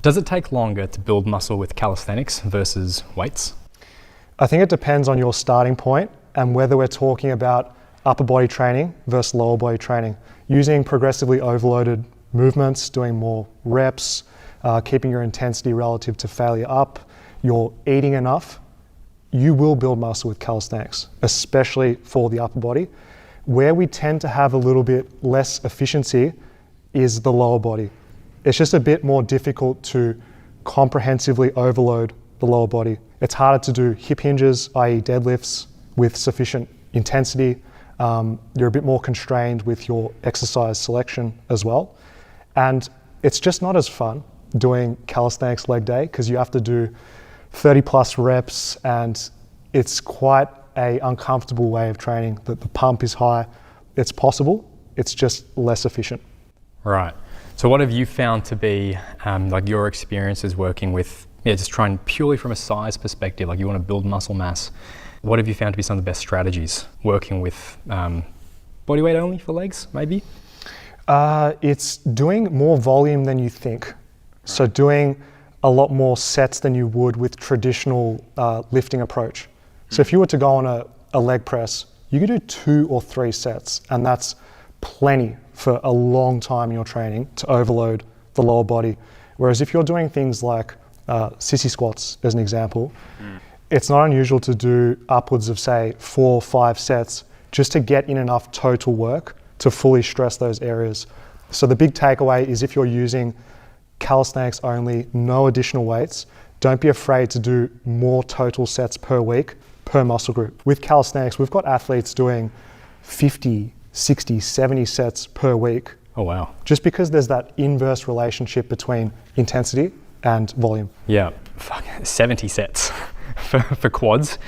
Does it take longer to build muscle with calisthenics versus weights? I think it depends on your starting point and whether we're talking about upper body training versus lower body training. Using progressively overloaded movements, doing more reps, keeping your intensity relative to failure up, you're eating enough, you will build muscle with calisthenics, especially for the upper body. Where we tend to have a little bit less efficiency is the lower body. It's just a bit more difficult to comprehensively overload the lower body. It's harder to do hip hinges, i.e. deadlifts, with sufficient intensity. You're a bit more constrained with your exercise selection as well. And it's just not as fun doing calisthenics leg day because you have to do 30 plus reps and it's quite an uncomfortable way of training. The pump is high. It's possible, it's just less efficient. Right. So what have you found to be like your experiences working with, just trying purely from a size perspective, like you want to build muscle mass. What have you found to be some of the best strategies working with body weight only for legs, maybe? It's doing more volume than you think. So doing a lot more sets than you would with traditional lifting approach. So if you were to go on a leg press, you could do 2 or 3 sets, and that's plenty for a long time in your training to overload the lower body. Whereas if you're doing things like sissy squats, as an example, it's not unusual to do upwards of, say, 4 or 5 sets just to get in enough total work to fully stress those areas. So the big takeaway is if you're using calisthenics only, no additional weights, don't be afraid to do more total sets per week, per muscle group. With calisthenics, we've got athletes doing 50, 60, 70 sets per week. Oh, wow. Just because there's that inverse relationship between intensity and volume. Yeah, 70 sets for quads.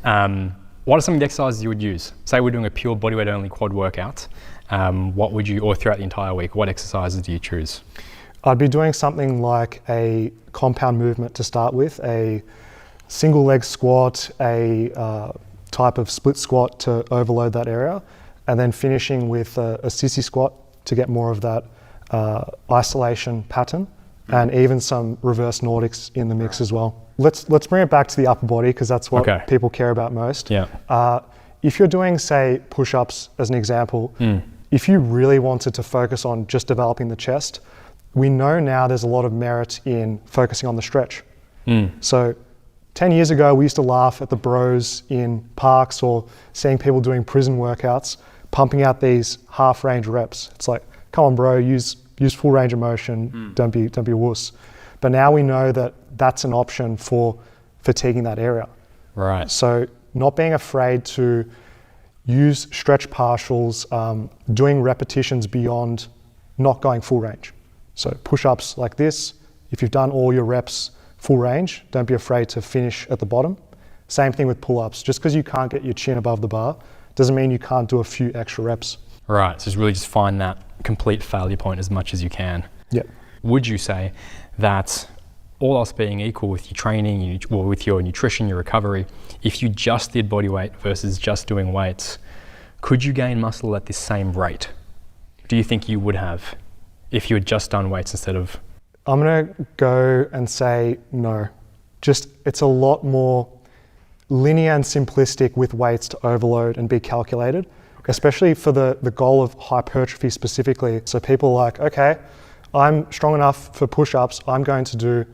What are some of the exercises you would use? Say we're doing a pure bodyweight only quad workout. What would you, or throughout the entire week, what exercises do you choose? I'd be doing something like a compound movement to start with, a single leg squat, a type of split squat to overload that area, and then finishing with a sissy squat to get more of that isolation pattern, and even some reverse Nordics in the mix as well. Let's bring it back to the upper body because that's what people care about most. Yeah. If you're doing, say, push-ups as an example, if you really wanted to focus on just developing the chest, we know now there's a lot of merit in focusing on the stretch. So 10 years ago, we used to laugh at the bros in parks or seeing people doing prison workouts, pumping out these half-range reps. It's like, come on, bro, use full range of motion, don't be a wuss. But now we know that that's an option for fatiguing that area. Right. So not being afraid to use stretch partials, doing repetitions beyond not going full range. So push-ups like this, if you've done all your reps full range, don't be afraid to finish at the bottom. Same thing with pull-ups. Just because you can't get your chin above the bar doesn't mean you can't do a few extra reps. Right, so it's really just find that complete failure point as much as you can. Yep. Would you say that all else being equal with your training, or with your nutrition, your recovery, if you just did body weight versus just doing weights, could you gain muscle at the same rate? Do you think you would have if you had just done weights instead of? I'm gonna go and say no. Just, it's a lot more linear and simplistic with weights to overload and be calculated, especially for the goal of hypertrophy specifically. So people are like, okay, I'm strong enough for push-ups, I'm going to do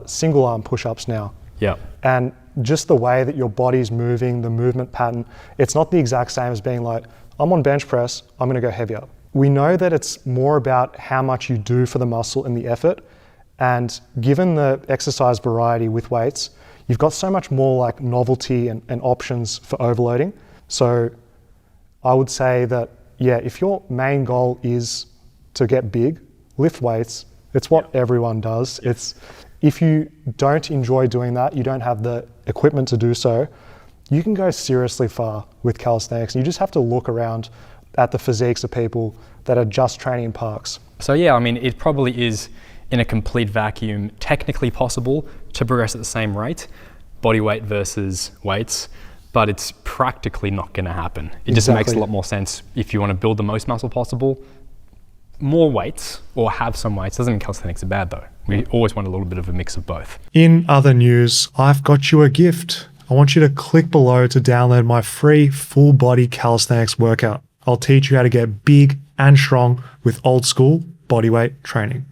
single arm push-ups now. Yeah. And just the way that your body's moving, the movement pattern, it's not the exact same as being like, I'm on bench press, I'm gonna go heavier. We know that it's more about how much you do for the muscle and the effort. And given the exercise variety with weights, you've got so much more like novelty and options for overloading. So I would say that, yeah, if your main goal is to get big, lift weights. It's what everyone does. It's, if you don't enjoy doing that, you don't have the equipment to do so, you can go seriously far with calisthenics. You just have to look around at the physiques of people that are just training in parks. So yeah, I mean, it probably is in a complete vacuum technically possible to progress at the same rate, body weight versus weights, but it's practically not going to happen. It just makes a lot more sense if you want to build the most muscle possible, more weights or have some weights doesn't mean calisthenics are bad though. We always want a little bit of a mix of both. In other news, I've got you a gift. I want you to click below to download my free full body calisthenics workout. I'll teach you how to get big and strong with old school bodyweight training.